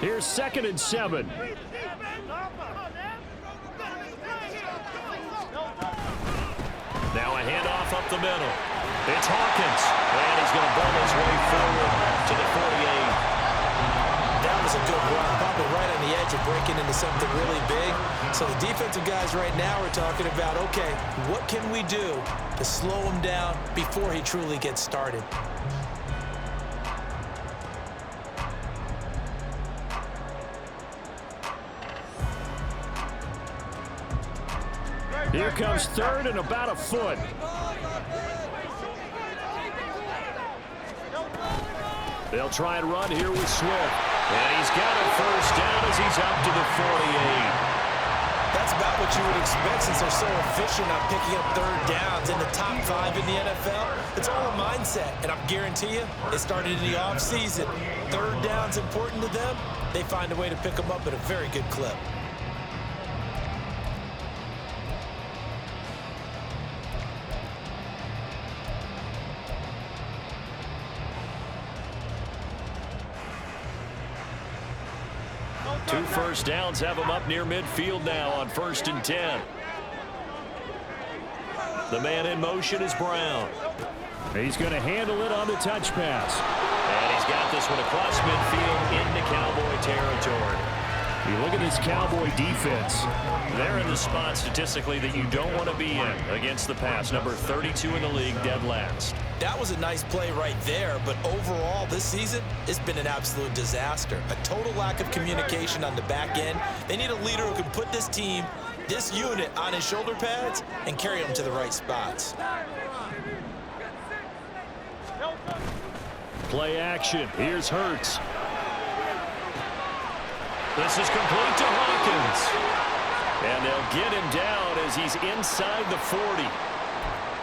Here's 2nd and 7. Now a handoff up the middle. It's Hawkins. And he's going to ball his way forward to the 48. That was a good run, probably right on the edge of breaking into something really big. So the defensive guys right now are talking about, okay, what can we do to slow him down before he truly gets started? Here comes 3rd and about a foot. They'll try and run here with Swift. And he's got a first down as he's up to the 48. That's about what you would expect since they're so efficient on picking up 3rd downs in the top 5 in the NFL. It's all a mindset, and I guarantee you, it started in the offseason. 3rd down's important to them. They find a way to pick them up at a very good clip. Two first downs have him up near midfield now on 1st and 10. The man in motion is Brown. He's going to handle it on the touch pass. And he's got this one across midfield into Cowboy territory. You look at this Cowboy defense. They're in the spot statistically that you don't want to be in against the pass. Number 32 in the league, dead last. That was a nice play right there, but overall this season, it's been an absolute disaster. A total lack of communication on the back end. They need a leader who can put this team, this unit, on his shoulder pads and carry them to the right spots. Play action. Here's Hurts. This is complete to Hawkins. And they'll get him down as he's inside the 40.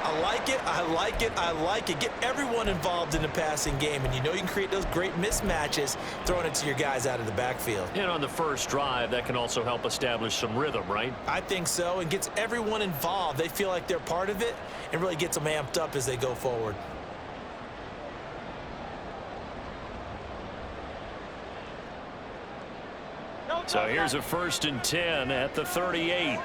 I like it, I like it, I like it. Get everyone involved in the passing game, and you know you can create those great mismatches throwing it to your guys out of the backfield. And on the first drive, that can also help establish some rhythm, right? I think so, and gets everyone involved. They feel like they're part of it and really gets them amped up as they go forward. So here's a 1st and 10 at the 38.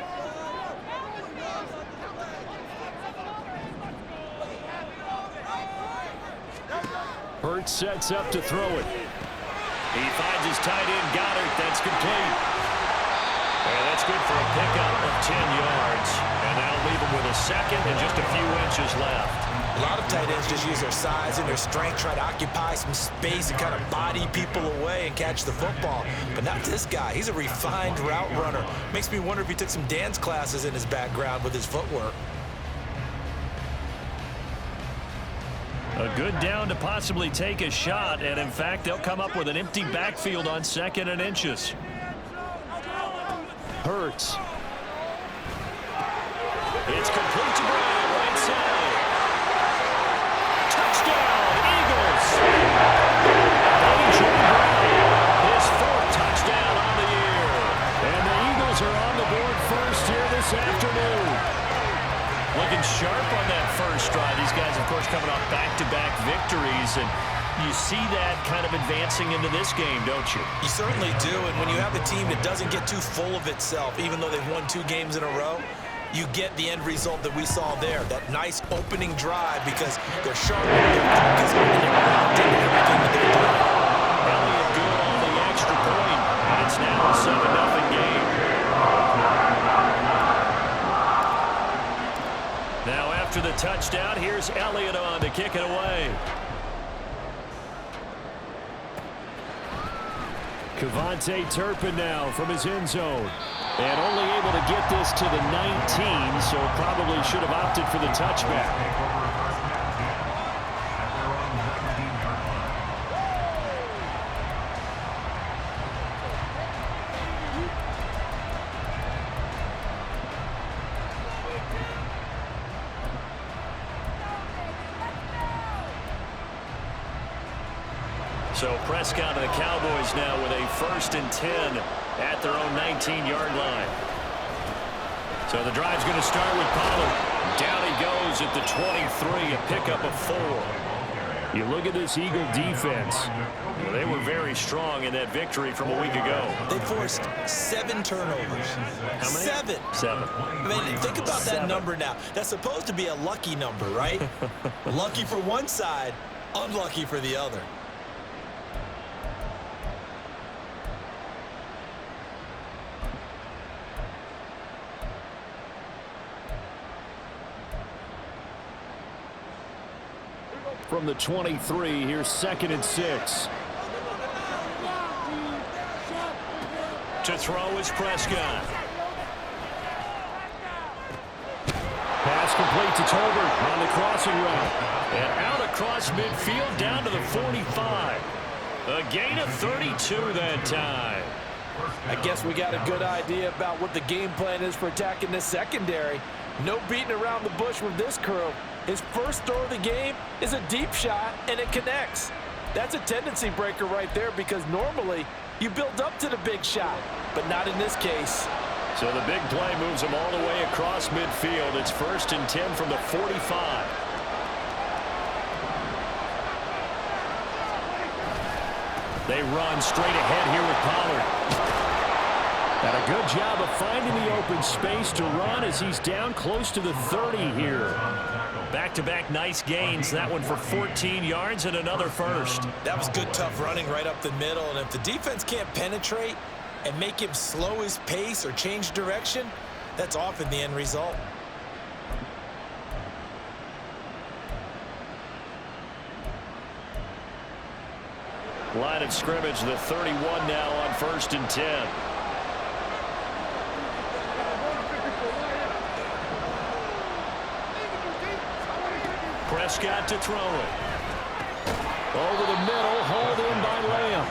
Hurts sets up to throw it. He finds his tight end, Goddard. That's complete. And that's good for a pickup of 10 yards. And that'll leave him with a 2nd and just a few inches left. A lot of tight ends just use their size and their strength, try to occupy some space and kind of body people away and catch the football. But not this guy. He's a refined route runner. Makes me wonder if he took some dance classes in his background with his footwork. A good down to possibly take a shot, and in fact, they'll come up with an empty backfield on 2nd and inches. Hurts. It's complete to Brown, right side. Touchdown, Eagles! A.J. Brown, his 4th touchdown on the year. And the Eagles are on the board first here this afternoon. Looking sharp on that first drive. These guys, of course, coming off back-to-back victories, and you see that kind of advancing into this game, don't you? You certainly do, and when you have a team that doesn't get too full of itself, even though they've won 2 games in a row, you get the end result that we saw there, that nice opening drive, because they're sharp, they're focused, and they're locked into everything that they're doing. Elliott good on the extra point, and it's now a 7-0 game. Now after the touchdown, here's Elliott on to kick it away. Kevontae Turpin now from his end zone. And only able to get this to the 19, so probably should have opted for the touchback. So Prescott and the Cowboys now with a 1st and 10 at their own 19-yard line. So the drive's going to start with Pollard. Down he goes at the 23, a pickup of 4. You look at this Eagle defense. Well, they were very strong in that victory from a week ago. They forced 7 turnovers. How many? 7. I mean, think about that number now. That's supposed to be a lucky number, right? Lucky for one side, unlucky for the other. From the 23, here's 2nd and 6. To throw is Prescott. Pass complete to Tolbert on the crossing route. And out across midfield down to the 45. A gain of 32 that time. I guess we got a good idea about what the game plan is for attacking this secondary. No beating around the bush with this crew. His first throw of the game is a deep shot, and it connects. That's a tendency breaker right there because normally you build up to the big shot, but not in this case. So the big play moves him all the way across midfield. It's 1st and 10 from the 45. They run straight ahead here with Pollard. And a good job of finding the open space to run as he's down close to the 30 here. Back-to-back nice gains. That one for 14 yards and another first. That was good, tough running right up the middle. And if the defense can't penetrate and make him slow his pace or change direction, that's often the end result. Line of scrimmage, the 31 now on 1st and 10. Prescott to throw it. Over the middle, hauled in by Lamb.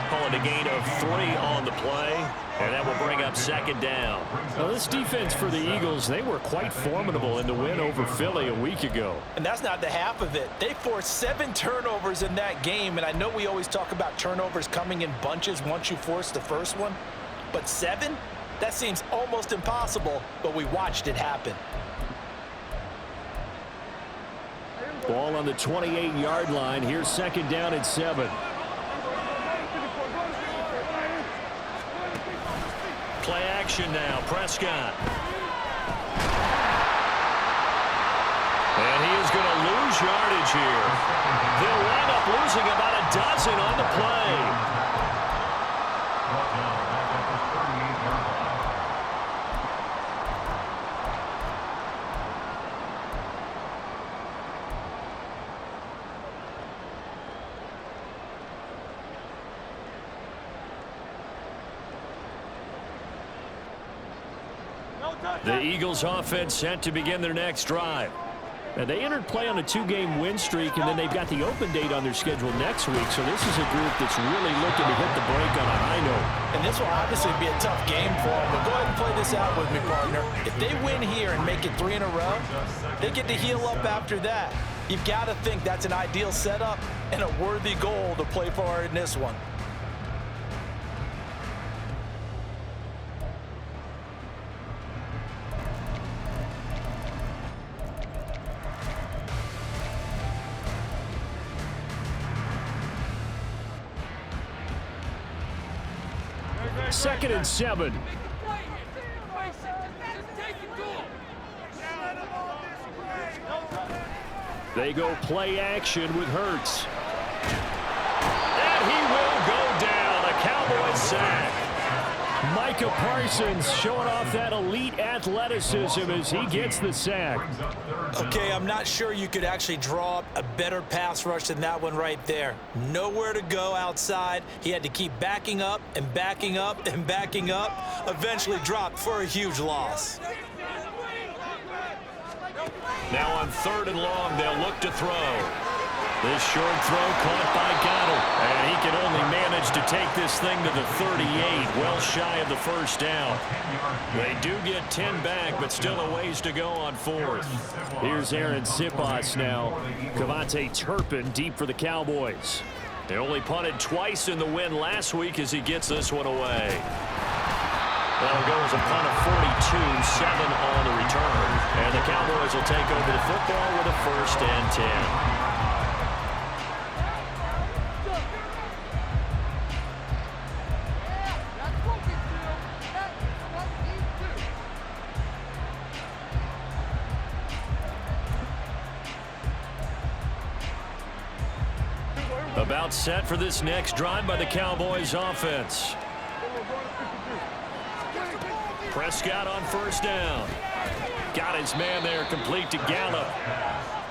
Calling a gain of 3 on the play, and that will bring up 2nd down. Now, this defense for the Eagles, they were quite formidable in the win over Philly a week ago. And that's not the half of it. They forced 7 turnovers in that game, and I know we always talk about turnovers coming in bunches once you force the first one, but 7? That seems almost impossible, but we watched it happen. Ball on the 28-yard line. Here's 2nd down and 7. Play action now. Prescott. And he is going to lose yardage here. They'll wind up losing about a dozen on the play. The Eagles offense set to begin their next drive. Now, they entered play on a 2-game win streak, and then they've got the open date on their schedule next week. So this is a group that's really looking to hit the break on a high note. And this will obviously be a tough game for them, but go ahead and play this out with me, partner. If they win here and make it 3 in a row, they get to heal up after that. You've got to think that's an ideal setup and a worthy goal to play for in this one. Second and 7. They go play action with Hurts. And he will go down. A Cowboys sack. Micah Parsons showing off that elite athleticism as he gets the sack. Okay, I'm not sure you could actually draw up a better pass rush than that one right there. Nowhere to go outside. He had to keep backing up and backing up and backing up. Eventually dropped for a huge loss. Now on 3rd and long, they'll look to throw. This short throw caught by Goddard. And he can only manage to take this thing to the 38, well shy of the first down. They do get 10 back, but still a ways to go on 4th. Here's Aaron Siposs now. Kevontae Turpin deep for the Cowboys. They only punted twice in the win last week as he gets this one away. That'll go as a punt of 42, 7 on the return. And the Cowboys will take over the football with a 1st and 10. About set for this next drive by the Cowboys offense. Prescott on first down. Got his man there, complete to Gallup.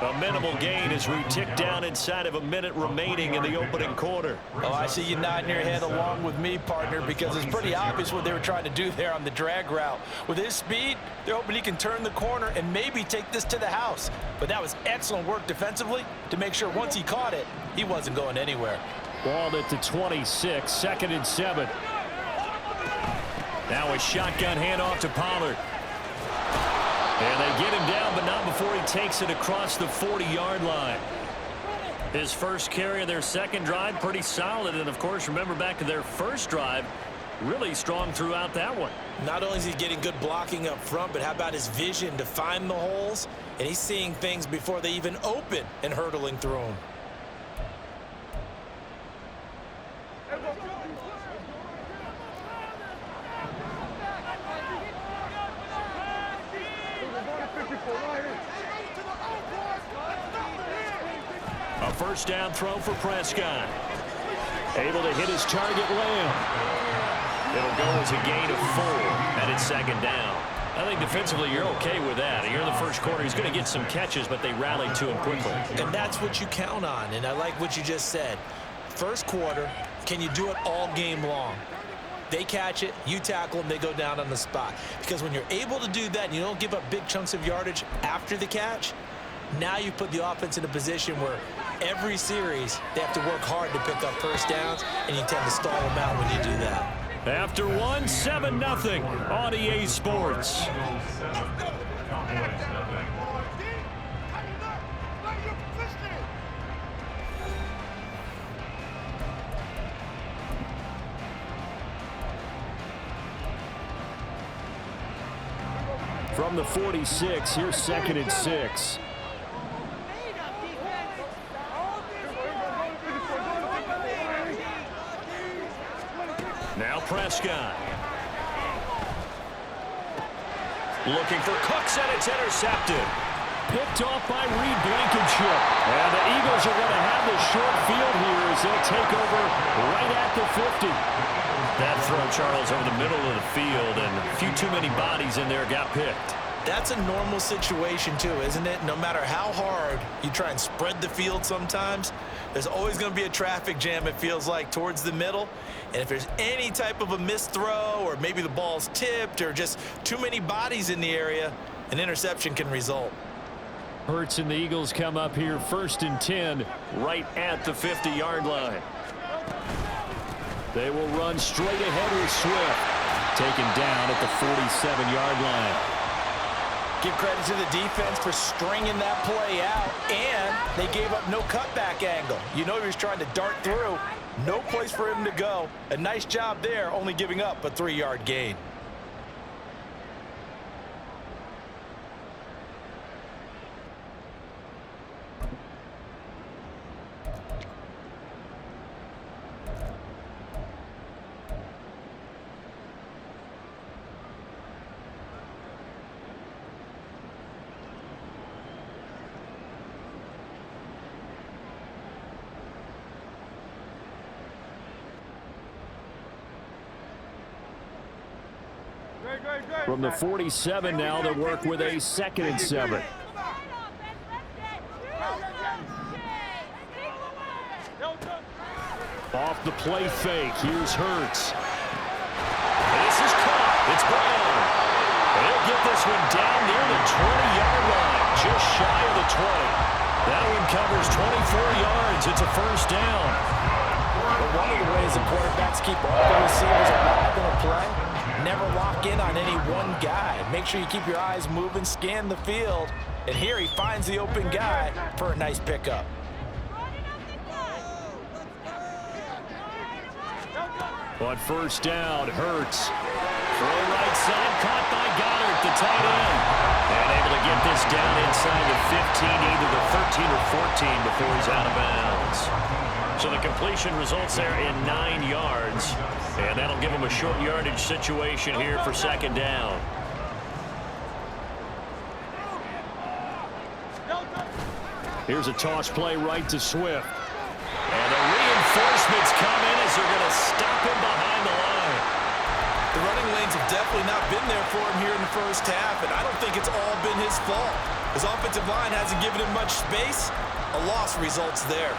A minimal gain as we tick down inside of a minute remaining in the opening quarter. Oh, I see you nodding your head along with me, partner, because it's pretty obvious what they were trying to do there on the drag route. With his speed, they're hoping he can turn the corner and maybe take this to the house. But that was excellent work defensively to make sure once he caught it, he wasn't going anywhere. Ball at the 26, 2nd and 7. Now a shotgun handoff to Pollard. And they get him down, but not before he takes it across the 40-yard line. His first carry of their second drive, pretty solid. And, of course, remember back to their first drive, really strong throughout that one. Not only is he getting good blocking up front, but how about his vision to find the holes? And he's seeing things before they even open and hurdling through them. A first down throw for Prescott. Able to hit his target, Lamb. It'll go as a gain of 4, and it's 2nd down. I think defensively you're okay with that. You're in the first quarter. He's going to get some catches, but they rallied to him quickly. And that's what you count on, and I like what you just said. First quarter, can you do it all game long? They catch it, you tackle them, they go down on the spot. Because when you're able to do that and you don't give up big chunks of yardage after the catch, now you put the offense in a position where every series they have to work hard to pick up first downs, and you tend to stall them out when you do that. After 1, 7-0 on EA Sports. From the 46, here's 2nd and 6. Now Prescott. Looking for Cooks, and it's intercepted. Picked off by Reed Blankenship. And the Eagles are going to have the short field here as they'll take over right at the 50. That throw, Charles, over the middle of the field, and a few too many bodies in there got picked. That's a normal situation too, isn't it? No matter how hard you try and spread the field sometimes, there's always going to be a traffic jam, it feels like, towards the middle. And if there's any type of a missed throw, or maybe the ball's tipped, or just too many bodies in the area, an interception can result. Hurts and the Eagles come up here 1st and 10 Right at the 50-yard line. They will run straight ahead with Swift. Taken down at the 47-yard line. Give credit to the defense for stringing that play out, and they gave up no cutback angle. You know he was trying to dart through. No place for him to go. A nice job there, only giving up a 3-yard gain. From the 47 now, they work with a 2nd and 7. Off the play fake, here's Hurts. This is caught. It's Brown. They'll get this one down near the 20-yard line, just shy of the 20. That one covers 24 yards. It's a first down. But one of the ways the quarterbacks keep all the receivers alive in a play, never lock in on any one guy. Make sure you keep your eyes moving, scan the field, and here he finds the open guy for a nice pickup. On first down, Hurts. Throw right side, caught by Goddard, the tight end. And able to get this down inside the 15, either the 13 or 14 before he's out of bounds. So the completion results there in 9 yards. And that'll give him a short yardage situation here for 2nd down. Here's a toss play right to Swift. And a Reinforcements come in as they're going to stop him behind the line. The running lanes have definitely not been there for him here in the first half, and I don't think it's all been his fault. His offensive line hasn't given him much space. A loss results there.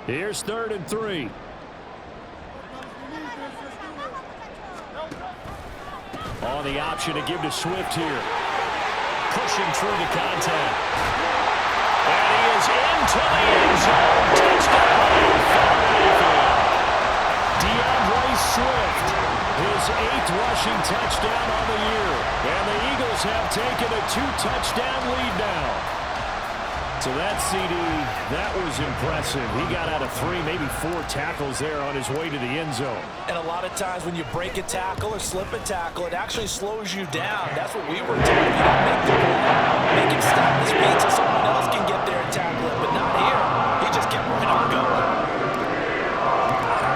Here's 3rd and 3. On the option to give to Swift here. Pushing through the contact. And he is into the end zone. Touchdown. DeAndre Swift, his 8th rushing touchdown on the year. And the Eagles have taken a 2-touchdown lead now. So that CD, that was impressive. He got out of 3, maybe 4 tackles there on his way to the end zone. And a lot of times when you break a tackle or slip a tackle, it actually slows you down. That's what we were doing. You don't make the play. Make him stop his feet so someone else can get there and tackle it. But not here. He just kept right on going.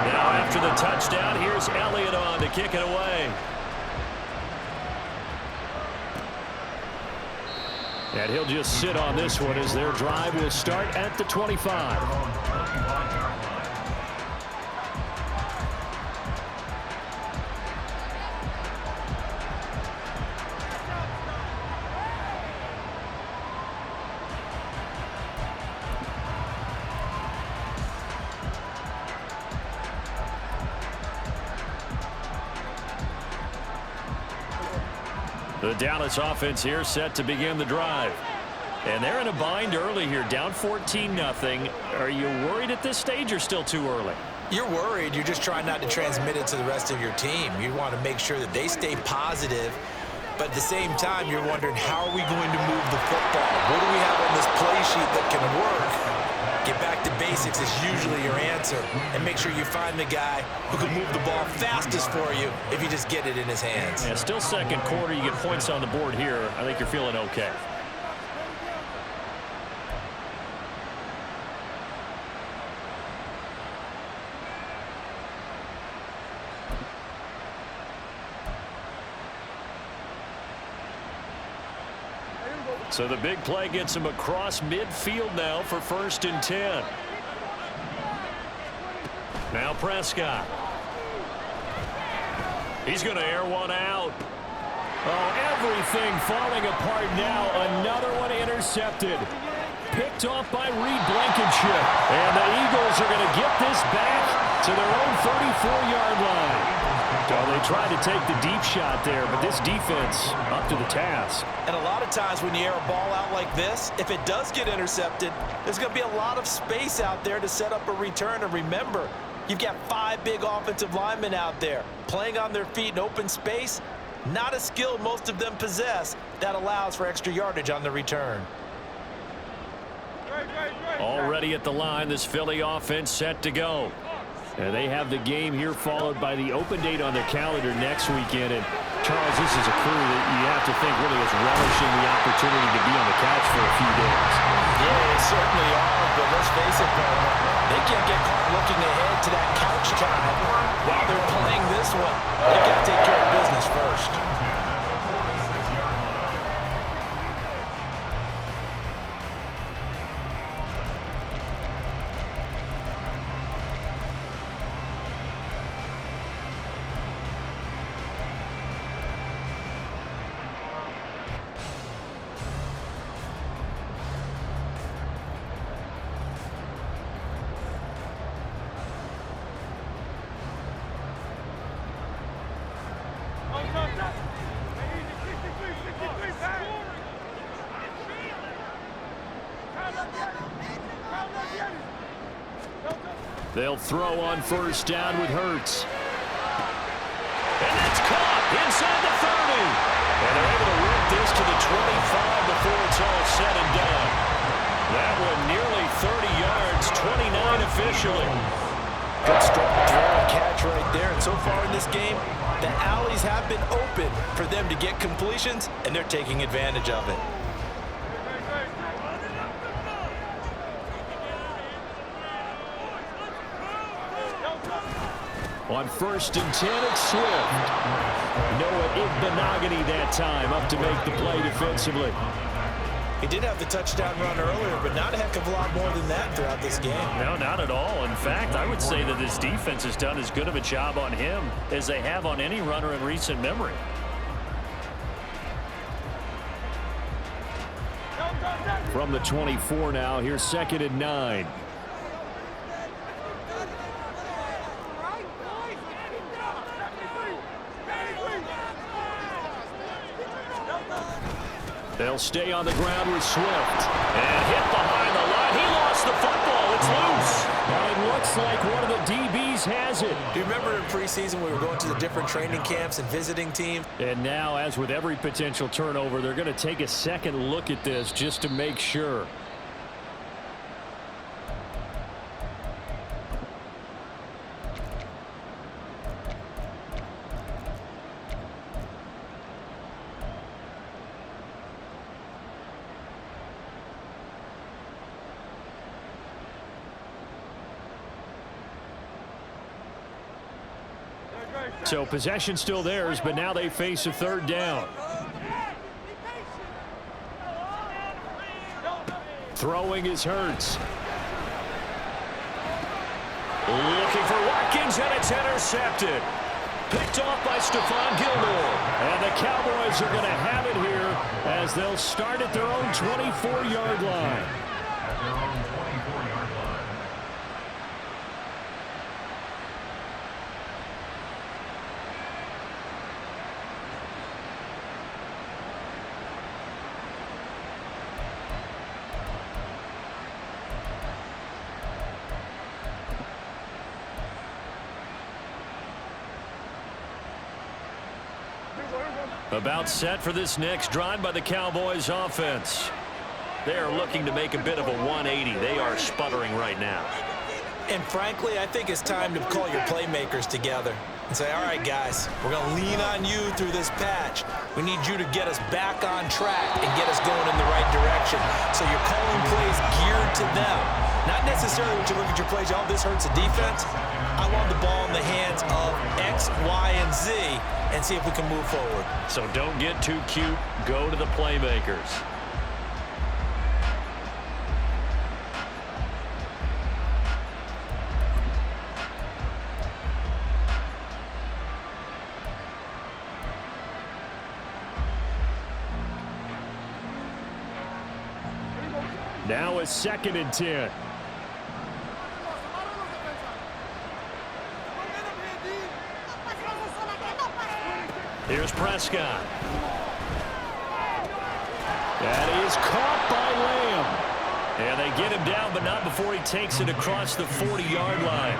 Now after the touchdown, here's Elliott on to kick it away. And he'll just sit on this one as their drive will start at the 25. The Dallas offense here set to begin the drive. And they're in a bind early here, down 14-0. Are you worried at this stage or still too early? You're worried. You're just trying not to transmit it to the rest of your team. You want to make sure that they stay positive. But at the same time, you're wondering, how are we going to move the football? What do we have on this play sheet that can work? Get back to basics is usually your answer. And make sure you find the guy who can move the ball fastest for you if you just get it in his hands. Yeah, still second quarter. You get points on the board here. I think you're feeling okay. So the big play gets him across midfield now for 1st and 10. Now Prescott. He's going to air one out. Oh, everything falling apart now. Another one intercepted. Picked off by Reed Blankenship. And the Eagles are going to get this back to their own 34-yard line. Oh, they tried to take the deep shot there, but this defense up to the task. And a lot of times when you air a ball out like this, if it does get intercepted, there's going to be a lot of space out there to set up a return. And remember, you've got 5 big offensive linemen out there playing on their feet in open space. Not a skill most of them possess that allows for extra yardage on the return. Already at the line, this Philly offense set to go. And they have the game here followed by the open date on their calendar next weekend. And Charles, this is a crew that you have to think really is relishing the opportunity to be on the couch for a few days. Yeah, they certainly are, but let's face it, they can't get caught looking ahead to that couch time while they're playing this one. They got to take care of business first. They'll throw on 1st down with Hurts. And that's caught inside the 30. And they're able to whip this to the 25 before it's all said and done. That one nearly 30 yards, 29 officially. Good strong throw and catch right there. And so far in this game, the alleys have been open for them to get completions, and they're taking advantage of it. On 1st and 10, it's Swift. Noah Igbenogany that time up to make the play defensively. He did have the touchdown run earlier, but not a heck of a lot more than that throughout this game. No, not at all. In fact, I would say that this defense has done as good of a job on him as they have on any runner in recent memory. From the 24 now, here's 2nd and 9. They'll stay on the ground with Swift. And hit behind the line. He lost the football. It's loose. And it looks like one of the DBs has it. Do you remember in preseason we were going to the different training camps and visiting teams? And now, as with every potential turnover, they're going to take a second look at this just to make sure. So possession still theirs, but now they face a 3rd down. Throwing is Hurts. Looking for Watkins, and it's intercepted. Picked off by Stephon Gilmore. And the Cowboys are going to have it here as they'll start at their own 24-yard line. About set for this next drive by the Cowboys offense. They're looking to make a bit of a 180. They are sputtering right now. And frankly, I think it's time to call your playmakers together and say, all right, guys, we're going to lean on you through this patch. We need you to get us back on track and get us going in the right direction. So you're calling plays geared to them. Not necessarily when you look at your plays, oh, this hurts the defense. I want the ball in the hands of X, Y, and Z and see if we can move forward. So don't get too cute. Go to the playmakers. Now it's 2nd and 10. Here's Prescott. That is caught by Lamb. And they get him down, but not before he takes it across the 40-yard line.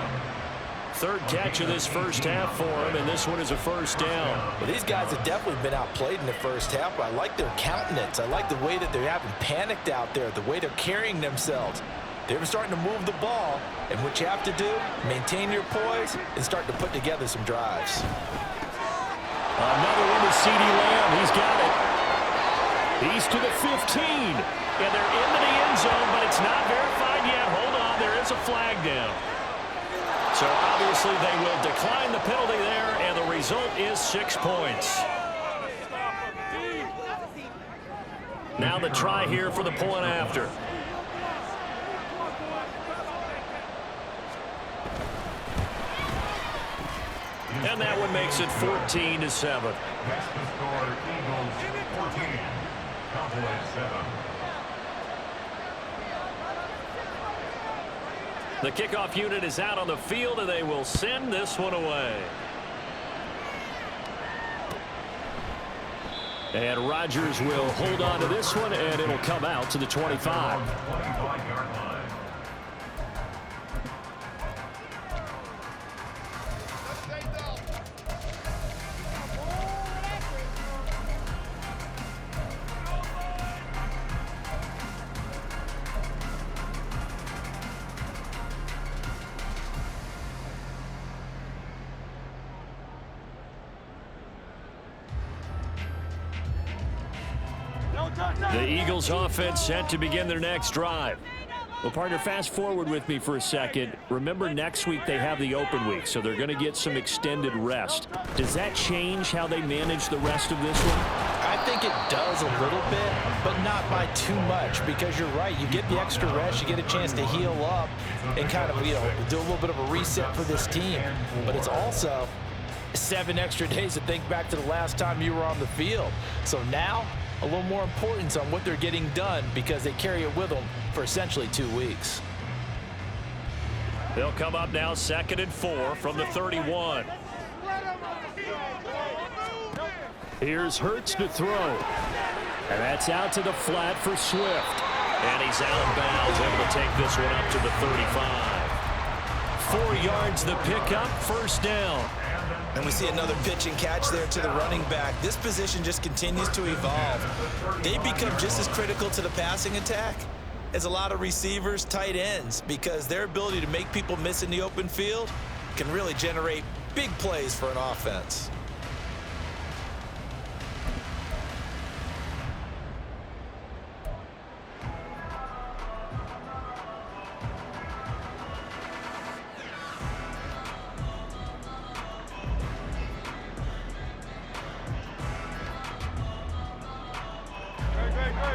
3rd catch of this first half for him, and this one is a 1st down. Well, these guys have definitely been outplayed in the first half, but I like their countenance. I like the way that they're having panicked out there, the way they're carrying themselves. They're starting to move the ball, and what you have to do, maintain your poise and start to put together some drives. Another one to CeeDee Lamb. He's got it. He's to the 15. And they're into the end zone, but it's not verified yet. Hold on, there is a flag down. So obviously they will decline the penalty there, and the result is 6 points. Now the try here for the point after. And that one makes it 14-7. That's the score. Eagles 14, Cowboys 7. The kickoff unit is out on the field, and they will send this one away. And Rodgers will hold on to this one, and it'll come out to the 25. 25-yard line. The Eagles offense set to begin their next drive. Well, partner, fast forward with me for a second. Remember, next week they have the open week, so they're going to get some extended rest. Does that change how they manage the rest of this one? I think it does a little bit, but not by too much, because you're right. You get the extra rest, you get a chance to heal up and kind of, do a little bit of a reset for this team. But it's also 7 extra days to think back to the last time you were on the field. So now, a little more importance on what they're getting done because they carry it with them for essentially 2 weeks. They'll come up now 2nd and 4 from the 31. Here's Hurts to throw. And that's out to the flat for Swift. And he's out of bounds, able to take this one up to the 35. 4 yards the pickup, first down. And we see another pitch and catch there to the running back. This position just continues to evolve. They become just as critical to the passing attack as a lot of receivers, tight ends, because their ability to make people miss in the open field can really generate big plays for an offense.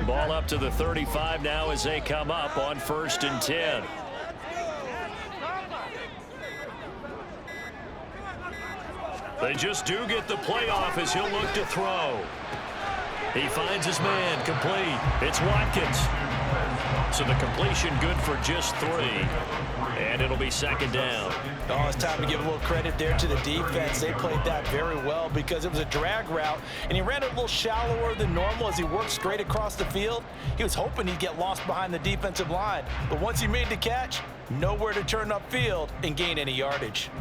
Ball up to the 35 now as they come up on 1st and 10. They just do get the playoff as he'll look to throw. He finds his man, complete. It's Watkins. So the completion good for just 3. And it'll be 2nd down. Oh, it's time to give a little credit there to the defense. They played that very well because it was a drag route, and he ran it a little shallower than normal as he worked straight across the field. He was hoping he'd get lost behind the defensive line, but once he made the catch, nowhere to turn upfield and gain any yardage.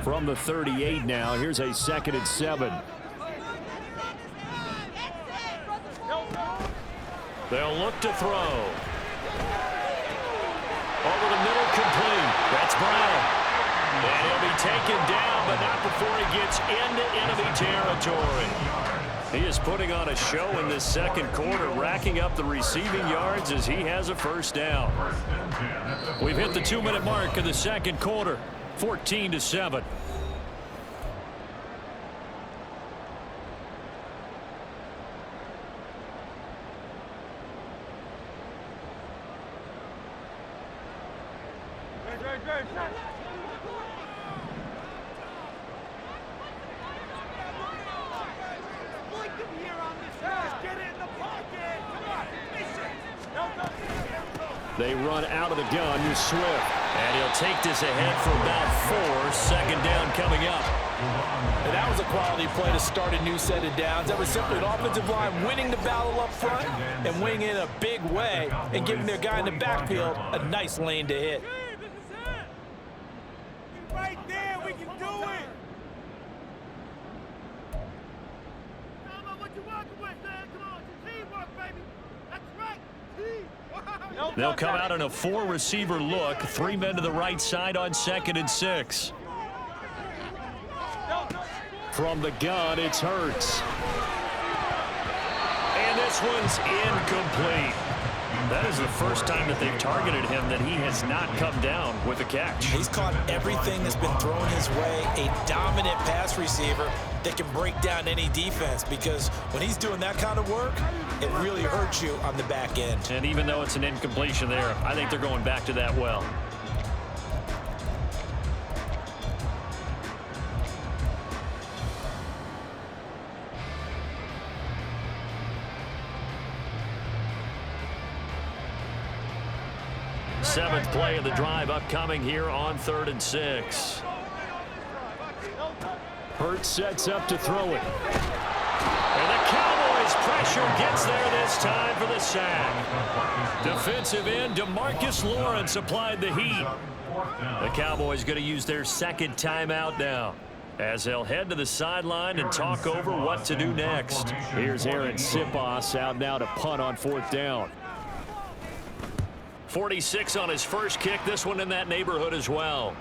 From the 38 now, here's a 2nd and 7. They'll look to throw. Over the middle, complete. That's Brown. And he'll be taken down, but not before he gets into enemy territory. He is putting on a show in this 2nd quarter, racking up the receiving yards as he has a first down. We've hit the 2-minute mark in the 2nd quarter, 14-7. They run out of the gun to Swift. And he'll take this ahead for about 4. 2nd down coming up. And that was a quality play to start a new set of downs. That was simply an offensive line winning the battle up front and winning in a big way and giving their guy in the backfield a nice lane to hit. Right there, we can do it. Tell them what you're working with, man. Come on, it's teamwork, baby. That's right. They'll come out in a 4-receiver look. 3 men to the right side on 2nd and 6. From the gun, it's Hurts. And this one's incomplete. That is the first time that they've targeted him that he has not come down with a catch. He's caught everything that's been thrown his way, a dominant pass receiver that can break down any defense, because when he's doing that kind of work, it really hurts you on the back end. And even though it's an incompletion there, I think they're going back to that well. Seventh play of the drive upcoming here on 3rd and 6. Hurts sets up to throw it. And the Cowboys pressure gets there this time for the sack. Defensive end DeMarcus Lawrence applied the heat. The Cowboys going to use their 2nd timeout now as they'll head to the sideline and talk over what to do next. Here's Aaron Sipos out now to punt on 4th down. 46 on his first kick. This one in that neighborhood as well.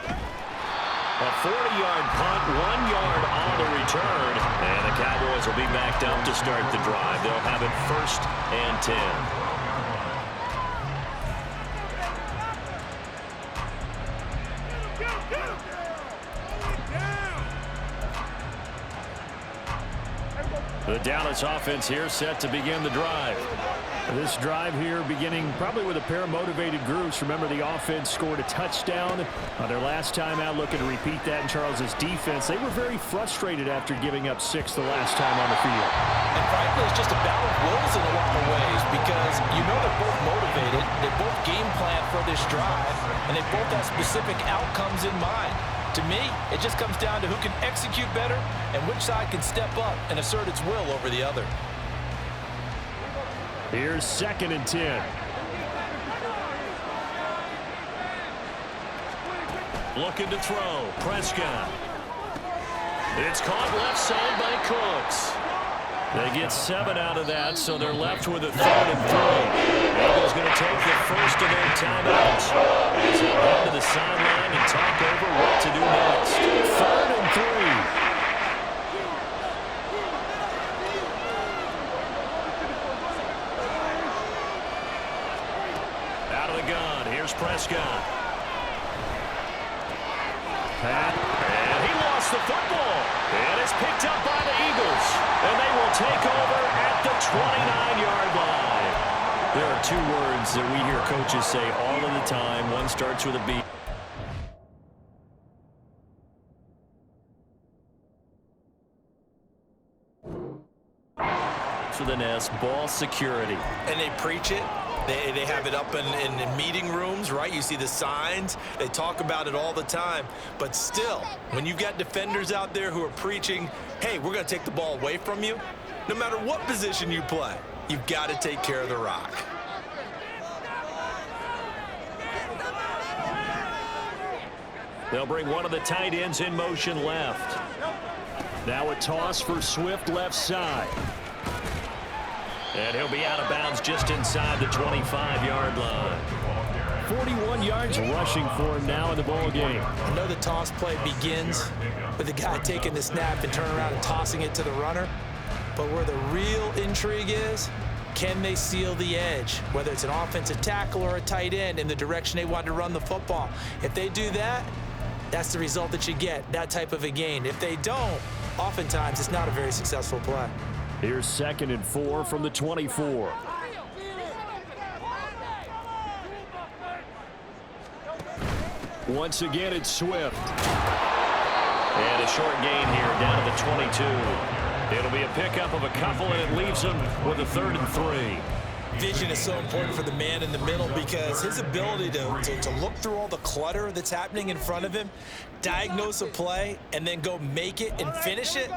A 40-yard punt, 1 yard on the return. And the Cowboys will be backed up to start the drive. They'll have it 1st and 10. The Dallas offense here set to begin the drive. This drive here beginning probably with a pair of motivated groups. Remember, the offense scored a touchdown on their last time out, looking to repeat that in Charles's defense. They were very frustrated after giving up 6 the last time on the field. And frankly, it's just a battle of wills in a lot of ways because you know they're both motivated, they both game plan for this drive, and they both have specific outcomes in mind. To me, it just comes down to who can execute better and which side can step up and assert its will over the other. Here's 2nd and 10. Looking to throw. Prescott. It's caught left side by Cooks. They get 7 out of that, so they're left with a 3rd and 3. Eagles going to take the first of their timeouts as they head to the sideline and talk over what to do next. 3rd and 3. Out of the gun, here's Prescott. And he lost the football. And it's picked up by the Eagles. And they will take over at the 29-yard line. There are 2 words that we hear coaches say all of the time. One starts with a B. For the nest, ball security. And they preach it. They have it up in meeting rooms, right? You see the signs. They talk about it all the time. But still, when you've got defenders out there who are preaching, hey, we're going to take the ball away from you, no matter what position you play, you've got to take care of the rock. They'll bring one of the tight ends in motion left. Now a toss for Swift left side. And he'll be out of bounds just inside the 25-yard line. 41 yards rushing for him now in the ball game. I know the toss play begins with the guy taking the snap and turning around and tossing it to the runner. But where the real intrigue is, can they seal the edge? Whether it's an offensive tackle or a tight end in the direction they want to run the football. If they do that, that's the result that you get, that type of a gain. If they don't, oftentimes it's not a very successful play. Here's 2nd and 4 from the 24. Once again, it's Swift. And a short gain here down to the 22. It'll be a pickup of a couple, and it leaves them with a 3rd and 3. Vision is so important for the man in the middle because his ability to look through all the clutter that's happening in front of him, diagnose a play, and then go make it and finish it,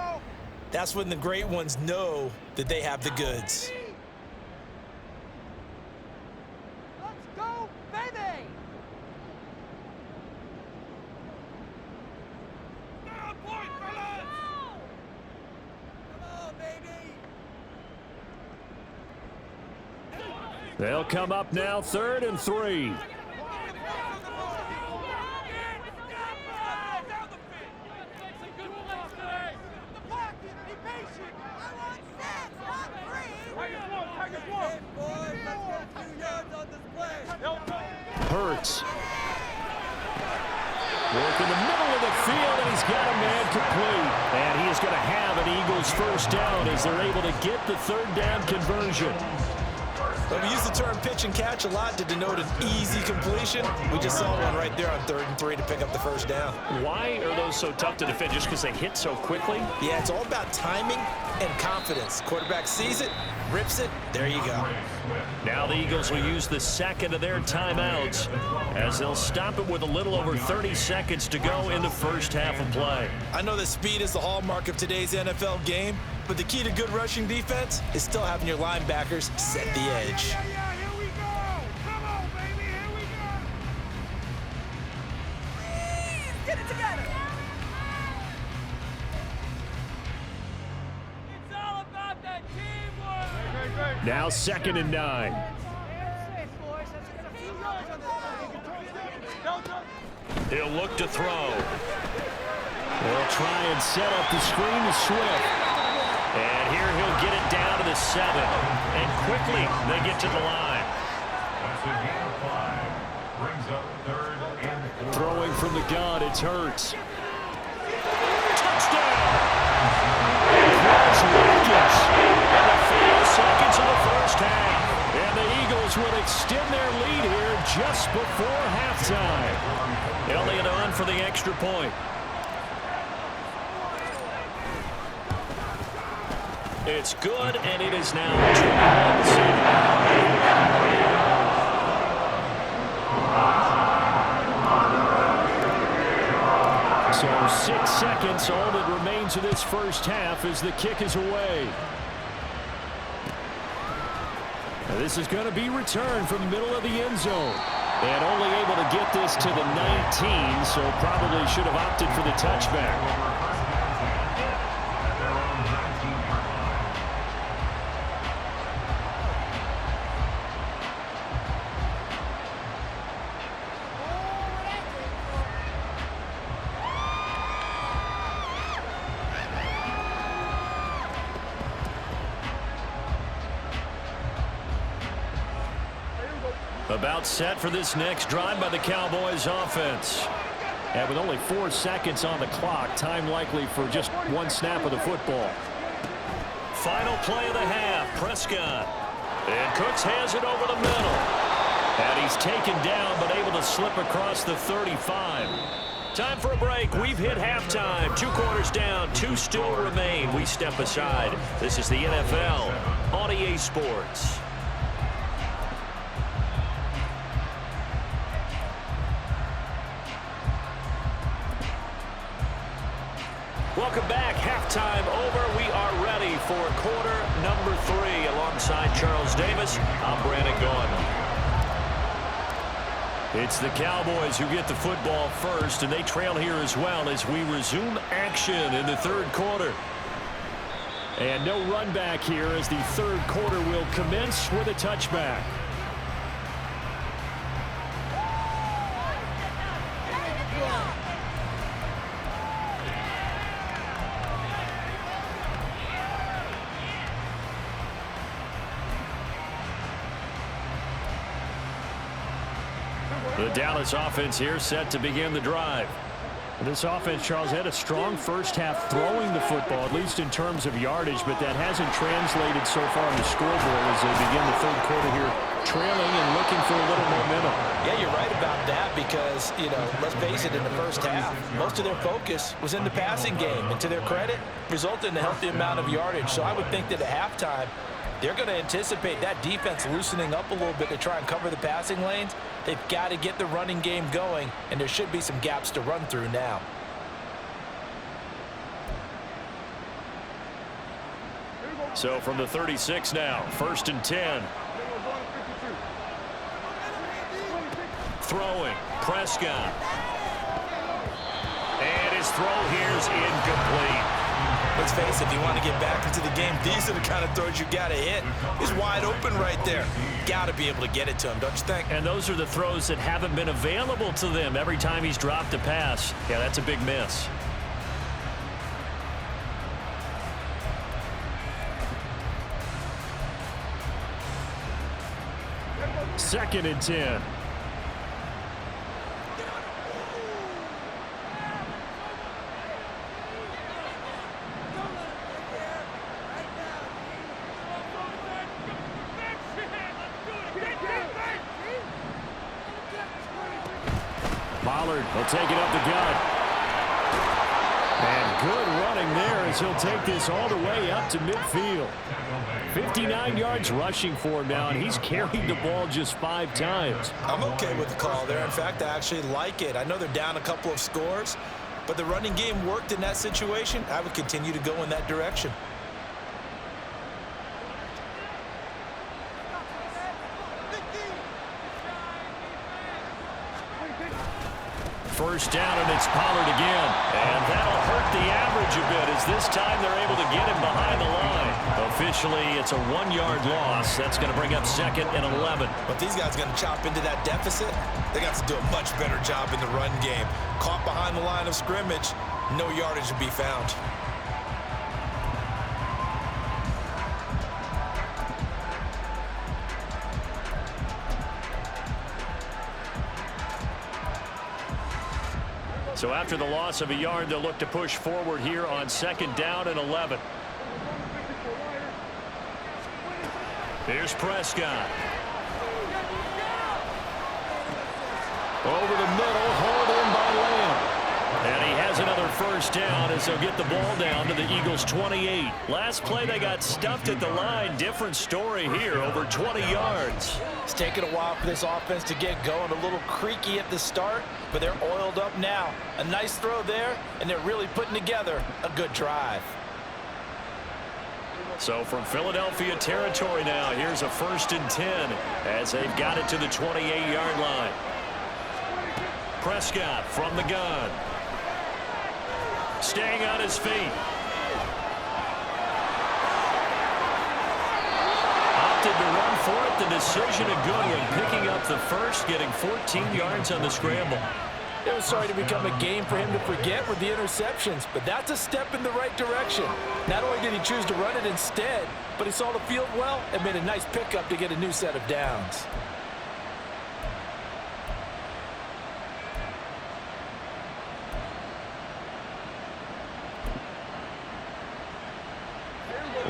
that's when the great ones know that they have the goods. Let's go, baby! Stay on point, fellas! Come on, baby! They'll come up now 3rd and 3. Hurts. Work in the middle of the field, and he's got a man complete. And he is going to have an Eagles first down as they're able to get the 3rd down conversion. But we use the term pitch and catch a lot to denote an easy completion. We just saw one right there on 3rd and 3 to pick up the first down. Why are those so tough to defend? Just because they hit so quickly? Yeah, it's all about timing and confidence. Quarterback sees it, rips it, there you go. Now the Eagles will use the 2nd of their timeouts as they'll stop it with a little over 30 seconds to go in the first half of play. I know that speed is the hallmark of today's NFL game, but the key to good rushing defense is still having your linebackers set the edge. Yeah, here we go! Come on, baby, here we go! Please, get it together! It's all about that teamwork! Now 2nd and 9. He'll look to throw. They'll try and set up the screen to Swift. And here he'll get it down to the 7. And quickly they get to the line. That's a gain of 5. Brings up 3rd and 4. Throwing from the gun, it's Hurts. Touchdown! Watkins will extend their lead here just before halftime. Elliott on for the extra point. It's good, and it is now 2-1. So 6 seconds, all that remains of this first half as the kick is away. Now this is going to be returned from the middle of the end zone. And only able to get this to the 19, so probably should have opted for the touchback. About set for this next drive by the Cowboys offense. And with only 4 seconds on the clock, time likely for just one snap of the football. Final play of the half, Prescott. And Cooks has it over the middle. And he's taken down but able to slip across the 35. Time for a break. We've hit halftime. 2 quarters down, 2 still remain. We step aside. This is the NFL on EA Sports. Welcome back. Halftime over. We are ready for quarter number 3. Alongside Charles Davis, I'm Brandon Gaudin. It's the Cowboys who get the football first, and they trail here as well as we resume action in the third quarter. And no run back here as the third quarter will commence with a touchback. The Dallas offense here set to begin the drive. This offense, Charles, had a strong first half throwing the football, at least in terms of yardage, but that hasn't translated so far on the scoreboard as they begin the third quarter here, trailing and looking for a little momentum. Yeah, you're right about that because, let's face it, in the first half, most of their focus was in the passing game. And to their credit, resulted in a healthy amount of yardage. So I would think that at halftime, they're going to anticipate that defense loosening up a little bit to try and cover the passing lanes. They've got to get the running game going, and there should be some gaps to run through now. So from the 36 now, 1st and 10. Throwing, Prescott. And his throw here is incomplete. Let's face it, if you want to get back into the game, these are the kind of throws you got to hit. He's wide open right there. Got to be able to get it to him, don't you think? And those are the throws that haven't been available to them every time he's dropped a pass. Yeah, that's a big miss. Second and 10. Pollard will take it up the gut. And good running there as he'll take this all the way up to midfield. 59 yards rushing for him now, and he's carried the ball just 5 times. I'm okay with the call there. In fact, I actually like it. I know they're down a couple of scores, but the running game worked in that situation. I would continue to go in that direction. First down, and it's Pollard again. And that'll hurt the average a bit as this time they're able to get him behind the line. Officially, it's a 1-yard loss. That's going to bring up 2nd and 11. But these guys are going to chop into that deficit. They got to do a much better job in the run game. Caught behind the line of scrimmage, no yardage to be found. So after the loss of a yard, they'll look to push forward here on 2nd down and 11. Here's Prescott. Over the middle, hauled in by Lamb. And he has another first down as they'll get the ball down to the Eagles' 28. Last play, they got stuffed at the line. Different story here, over 20 yards. It's taken a while for this offense to get going. A little creaky at the start, but they're oiled up now. A nice throw there, and they're really putting together a good drive. So from Philadelphia territory now, here's a 1st and 10 as they've got it to the 28-yard line. Prescott from the gun. Staying on his feet. Opted to run for it. The decision a good one. Picking up the first, getting 14 yards on the scramble. It was starting to become a game for him to forget with the interceptions, but that's a step in the right direction. Not only did he choose to run it instead, but he saw the field well and made a nice pickup to get a new set of downs.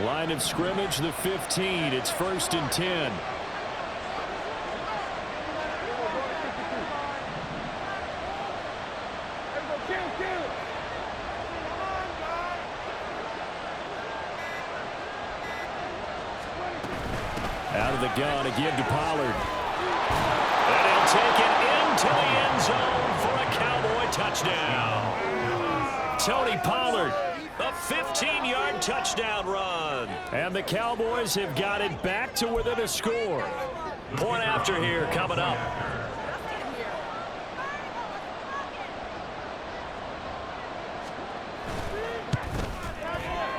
Line of scrimmage, the 15. It's 1st and 10. Out of the gun again to Pollard. And he'll take it into the end zone for a Cowboy touchdown. Tony Pollard, a 15-yard touchdown run. And the Cowboys have got it back to within a score. Point after here coming up.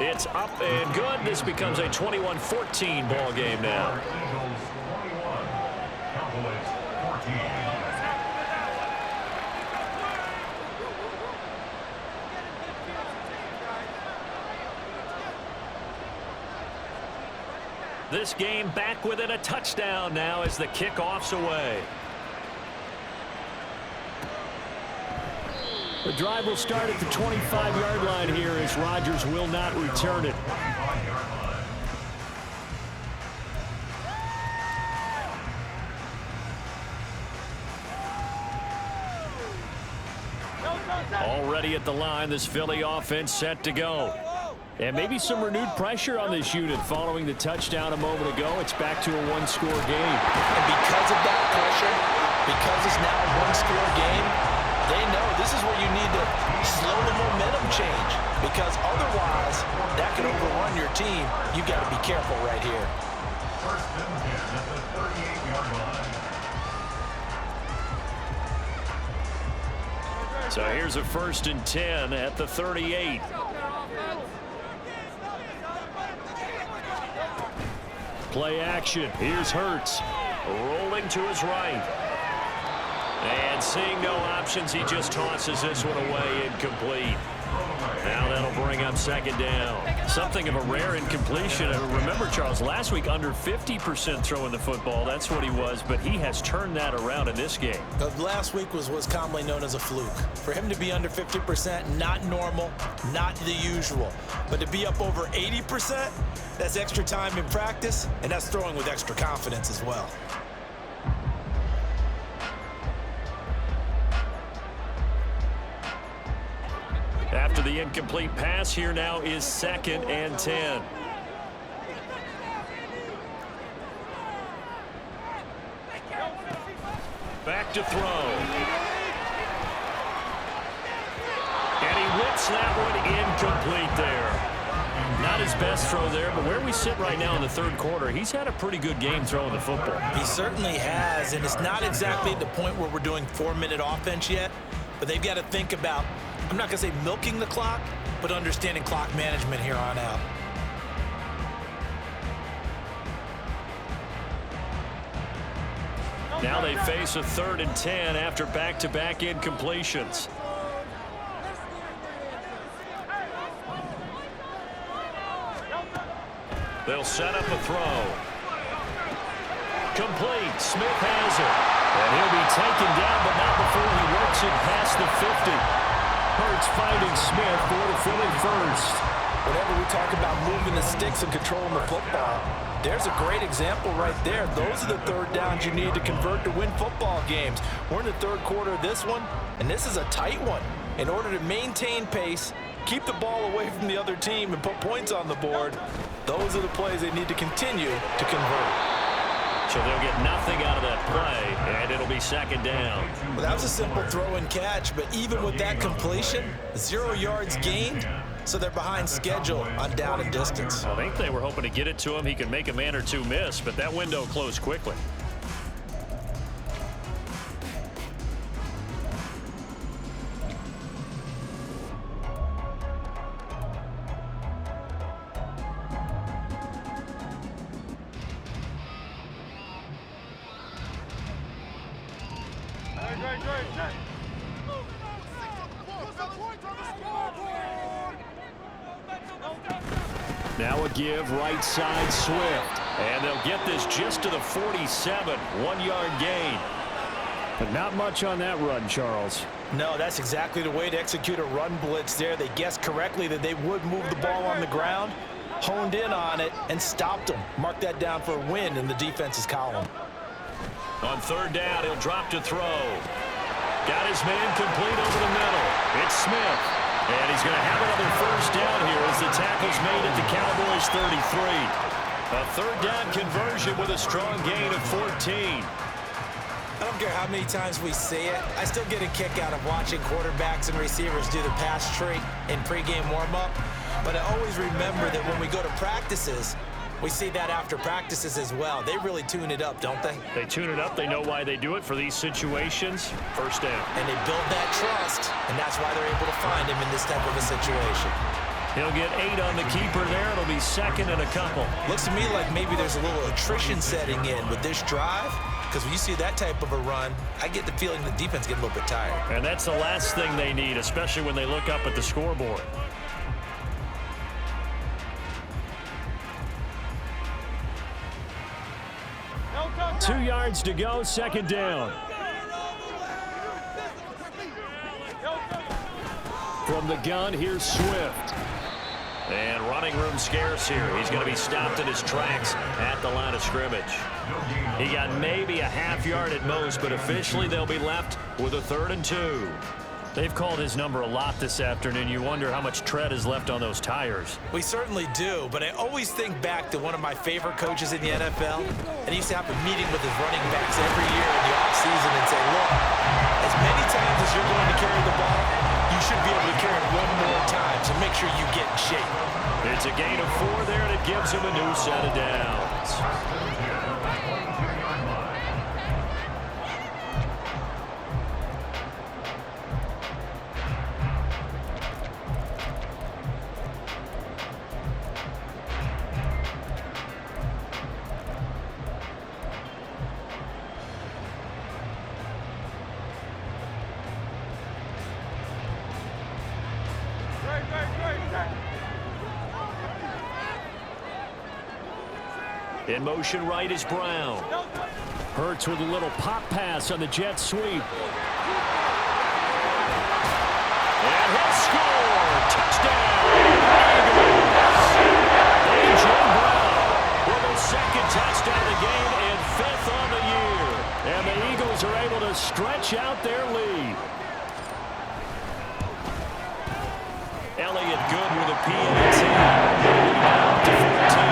It's up and good. This becomes a 21-14 ball game now. Eagles 21, Cowboys 14. This game back within a touchdown now as the kickoff's away. The drive will start at the 25-yard line here as Rodgers will not return it. Already at the line, this Philly offense set to go. And maybe some renewed pressure on this unit following the touchdown a moment ago. It's back to a one-score game. And because of that pressure, because it's now a one-score game, they know this is where you need to slow the momentum change, because otherwise that could overrun your team. You've got to be careful right here. 1st and 10 at the 38-yard line. So here's a 1st and 10 at the 38. Play action. Here's Hurts. Rolling to his right. And seeing no options, he just tosses this one away, incomplete. Now that'll bring up 2nd down. Something of a rare incompletion. Remember, Charles, last week under 50% throwing the football. That's what he was, but he has turned that around in this game. Last week was what's commonly known as a fluke. For him to be under 50%, not normal, not the usual. But to be up over 80%, that's extra time in practice, and that's throwing with extra confidence as well. After the incomplete pass, here now is 2nd and 10. Back to throw. And he whips that one incomplete there. Not his best throw there, but where we sit right now in the 3rd quarter, he's had a pretty good game throwing the football. He certainly has, and it's not exactly at the point where we're doing 4-minute offense yet, but they've got to think about, I'm not going to say milking the clock, but understanding clock management here on out. Now they face a 3rd and 10 after back-to-back incompletions. They'll set up a throw. Complete. Smith has it. And he'll be taken down, but not before he works it past the 50. Hurts finding Smith for the Philly first. Whenever we talk about moving the sticks and controlling the football. There's a great example right there. Those are the third downs you need to convert to win football games. We're in the third quarter of this one, and this is a tight one. In order to maintain pace, keep the ball away from the other team, and put points on the board, those are the plays they need to continue to convert. So they'll get nothing out of that play, and it'll be second down. Well, that was a simple throw and catch, but even with that completion, 0 yards gained, so they're behind schedule on down and distance. I think they were hoping to get it to him. He could make a man or two miss, but that window closed quickly. Now a give right side Swift. And they'll get this just to the 47. 1 yard gain. But not much on that run, Charles. No, that's exactly the way to execute a run blitz there. They guessed correctly that they would move the ball on the ground, honed in on it, and stopped them. Mark that down for a win in the defense's column. On third down, he'll drop to throw. Got his man complete over the middle. It's Smith. And he's going to have another first down here as the tackle's made at the Cowboys 33. A third down conversion with a strong gain of 14. I don't care how many times we see it. I still get a kick out of watching quarterbacks and receivers do the pass tree in pregame warm-up. But I always remember that when we go to practices, we see that after practices as well. They really tune it up, don't they? They tune it up. They know why they do it for these situations. First down. And they build that trust, and that's why they're able to find him in this type of a situation. He'll get 8 on the keeper there. It'll be second and a couple. Looks to me like maybe there's a little attrition setting in with this drive, because when you see that type of a run, I get the feeling the defense getting a little bit tired. And that's the last thing they need, especially when they look up at the scoreboard. Two 2 yards to go, second down. From the gun, here's Swift. And running room scarce here. He's going to be stopped in his tracks at the line of scrimmage. He got maybe a half yard at most, but officially they'll be left with a 3rd and 2. They've called his number a lot this afternoon. You wonder how much tread is left on those tires. We certainly do, but I always think back to one of my favorite coaches in the NFL, and he used to have a meeting with his running backs every year in the offseason and say, look, as many times as you're going to carry the ball, you should be able to carry it one more time, so make sure you get in shape. It's a gain of 4 there, and it gives him a new set of downs. In motion right is Brown. Hurts with a little pop pass on the jet sweep. And he'll score! Touchdown! A.J. Brown with a 2nd touchdown of the game and 5th on the year. And the Eagles are able to stretch out their lead. Elliott good with a PAT. Down to 14.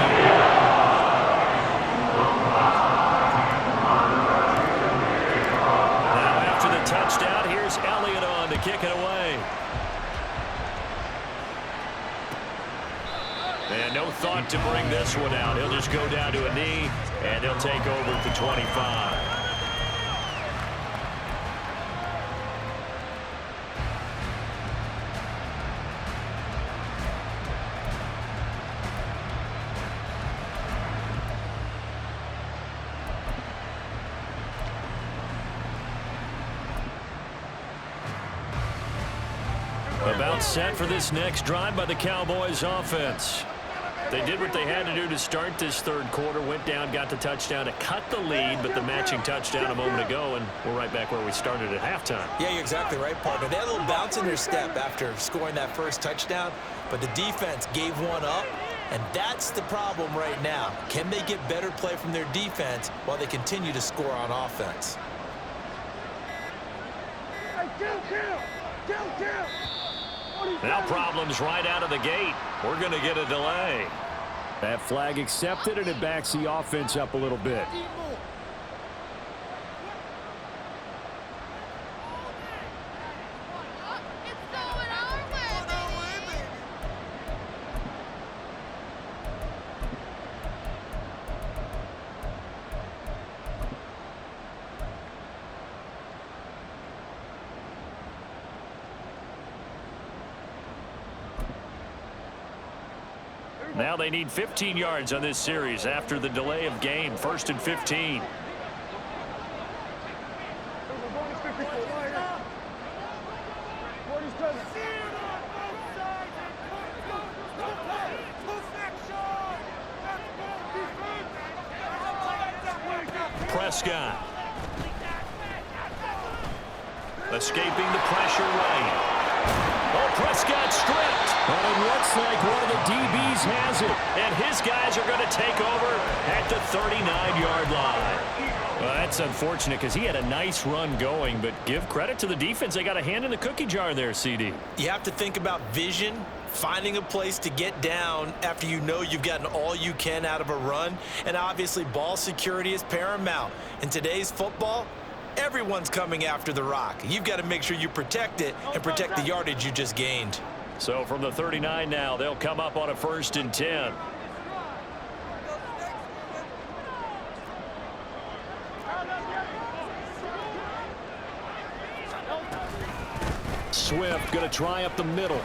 Touchdown. Here's Elliott on to kick it away. And no thought to bring this one out. He'll just go down to a knee, and he'll take over at the 25. About set for this next drive by the Cowboys offense. They did what they had to do to start this 3rd quarter. Went down, got the touchdown to cut the lead, but the matching touchdown a moment ago, and we're right back where we started at halftime. Yeah, you're exactly right, partner. They had a little bounce in their step after scoring that first touchdown. but the defense gave one up, and that's the problem right now. Can they get better play from their defense while they continue to score on offense? Now problems right out of the gate. We're going to get a delay. That flag accepted, and it backs the offense up a little bit. Now they need 15 yards on this series after the delay of game. 1st and 15. Prescott. Escaping the pressure right. Oh, Prescott stripped. But it looks like one of the DBs has it. And his guys are going to take over at the 39-yard line. Well, that's unfortunate because he had a nice run going, but give credit to the defense. They got a hand in the cookie jar there, CD. You have to think about vision, finding a place to get down after you know you've gotten all you can out of a run, and obviously ball security is paramount. In today's football, everyone's coming after the rock. You've got to make sure you protect it and protect the yardage you just gained. So from the 39 now, they'll come up on a 1st and 10. Swift going to try up the middle.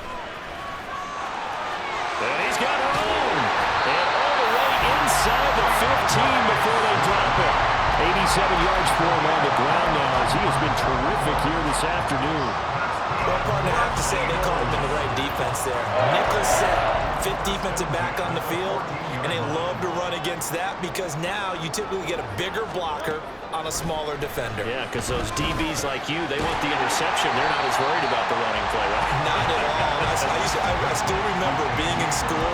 And he's got room. And all the way inside the 15 before they drop it. 87 yards for him on the ground now as he has been terrific here this afternoon. Well, partner, I have to say they called him in the right defense there. Nickel set, 5th defensive back on the field, and they love to run against that because now you typically get a bigger blocker on a smaller defender. Yeah, because those DBs like you, they want the interception. They're not as worried about the running play, right? Not at all. I still remember being in school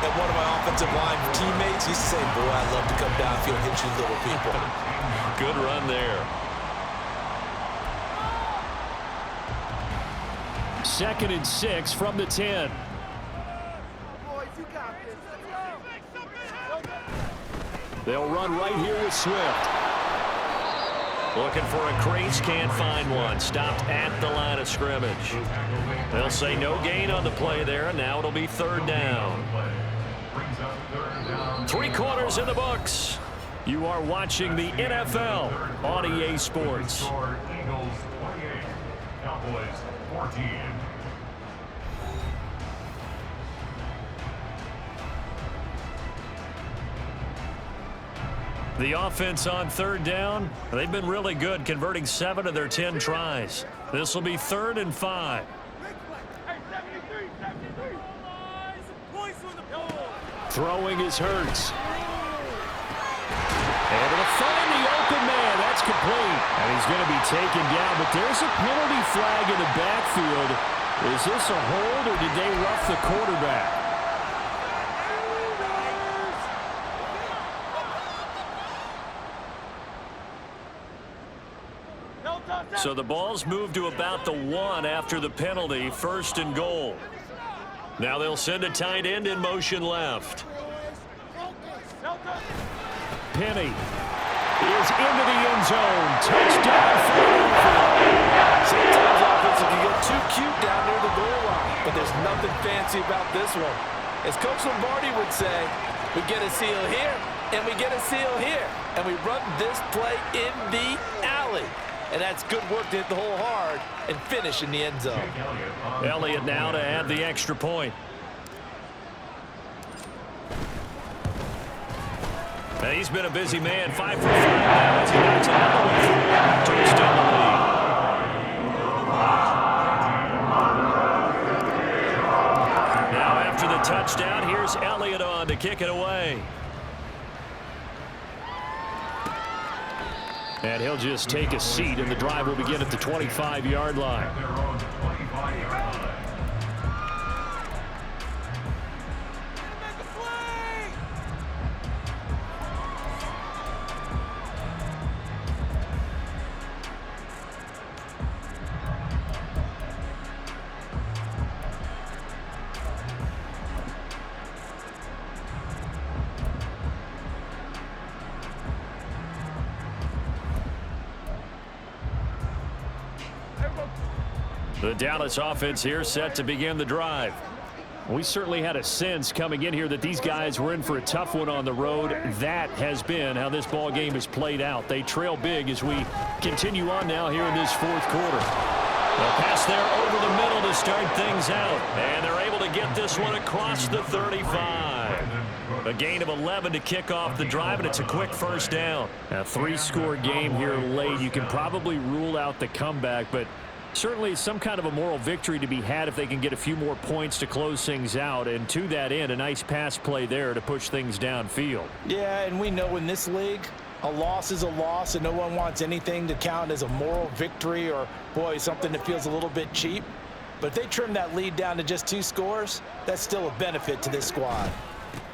and one of my offensive line teammates used to say, boy, I'd love to come downfield and hit you little people. Good run there. 2nd and 6 from the 10. They'll run right here with Swift. Looking for a crease, can't find one. Stopped at the line of scrimmage. They'll say no gain on the play there, and now it'll be 3rd down. 3 quarters in the books. You are watching the NFL on EA Sports. Eagles 28, Cowboys 14. The offense on 3rd down, they've been really good, converting 7 of their 10 tries. This will be 3rd and 5. Throwing is Hurts. Able to find the open man. That's complete. And he's going to be taken down, but there's a penalty flag in the backfield. Is this a hold, or did they rough the quarterback? So the ball's moved to about the 1 after the penalty, 1st and goal. Now they'll send a tight end in motion left. Penny is into the end zone. Touchdown Philadelphia. Sometimes offensive can get too cute down near the goal line, but there's nothing fancy about this one. As Coach Lombardi would say, we get a seal here, and we get a seal here, and we run this play in the alley. And that's good work to hit the hole hard and finish in the end zone. Elliott now to add the extra point. Now he's been a busy man. 5 for 5 now as he knocks another one through to extend the lead. Now after the touchdown, here's Elliott on to kick it away. And he'll just take a seat, and the drive will begin at the 25-yard line. The Dallas offense here set to begin the drive. We certainly had a sense coming in here that these guys were in for a tough one on the road. That has been how this ball game has played out. They trail big as we continue on now here in this fourth quarter. The pass there over the middle to start things out. And they're able to get this one across the 35. A gain of 11 to kick off the drive, and it's a quick first down. A 3-score game here late. You can probably rule out the comeback, but certainly some kind of a moral victory to be had if they can get a few more points to close things out. And to that end, a nice pass play there to push things downfield. Yeah, and we know in this league, a loss is a loss, and no one wants anything to count as a moral victory or, boy, something that feels a little bit cheap. But if they trim that lead down to just 2 scores, that's still a benefit to this squad.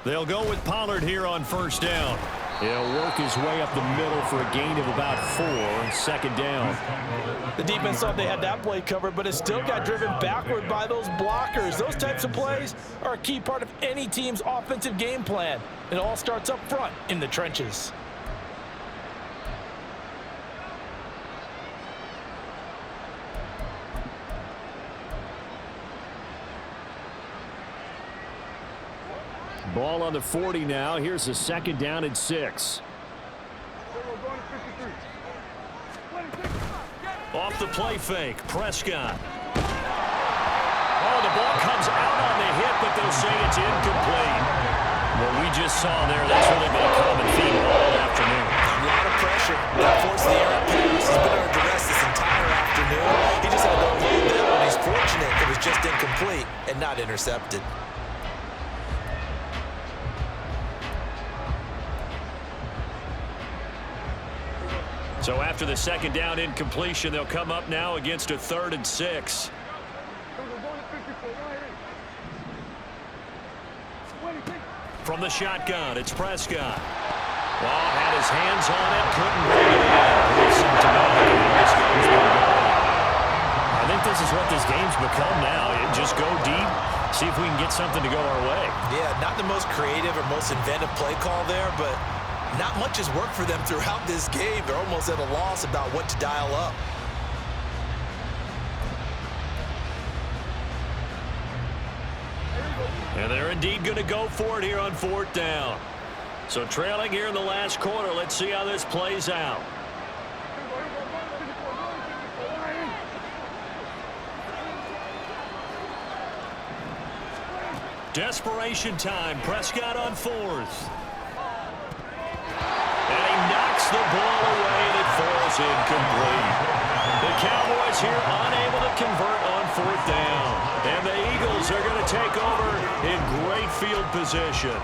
They'll go with Pollard here on first down. He'll work his way up the middle for a gain of about 4 on second down. The defense thought they had that play covered, but it still got driven backward by those blockers. Those types of plays are a key part of any team's offensive game plan. It all starts up front in the trenches. Ball on the 40 now. Here's a second down and 6. Off the play fake, Prescott. Oh, the ball comes out on the hit, but they'll say it's incomplete. What we just saw there, that's really been a common theme all afternoon. A lot of pressure. That forced the errant pass. He's been under duress this entire afternoon. He just had to hold it, and he's fortunate it was just incomplete and not intercepted. So after the second down incompletion, they'll come up now against a 3rd and 6. From the shotgun, it's Prescott. Well, had his hands on it, couldn't bring it in. I think this is what this game's become now. Just go deep, see if we can get something to go our way. Yeah, not the most creative or most inventive play call there, but not much has worked for them throughout this game. They're almost at a loss about what to dial up. And they're indeed going to go for it here on 4th down. So trailing here in the last quarter, let's see how this plays out. Desperation time. Prescott on 4th. And he knocks the ball away and it falls incomplete. The Cowboys here unable to convert on 4th down. And the Eagles are going to take over in great field position.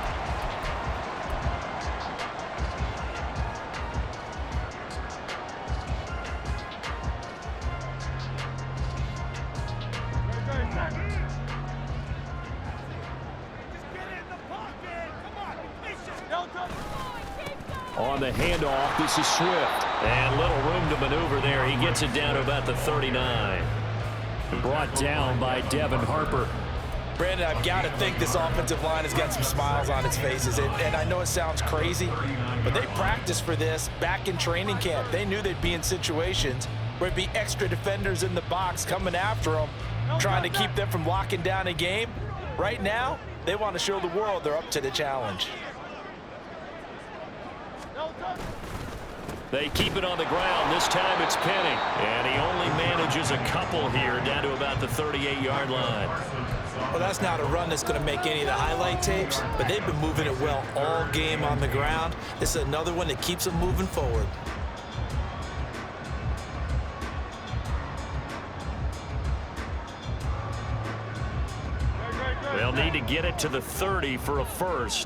On the handoff, this is Swift. And little room to maneuver there. He gets it down to about the 39. Brought down by Devin Harper. Brandon, I've got to think this offensive line has got some smiles on its faces. And I know it sounds crazy, but they practiced for this back in training camp. They knew they'd be in situations where it'd be extra defenders in the box coming after them, trying to keep them from locking down a game. Right now, they want to show the world they're up to the challenge. They keep it on the ground. This time it's Penny. And he only manages a couple here down to about the 38-yard line. Well, that's not a run that's going to make any of the highlight tapes, but they've been moving it well all game on the ground. This is another one that keeps them moving forward. They'll need to get it to the 30 for a first.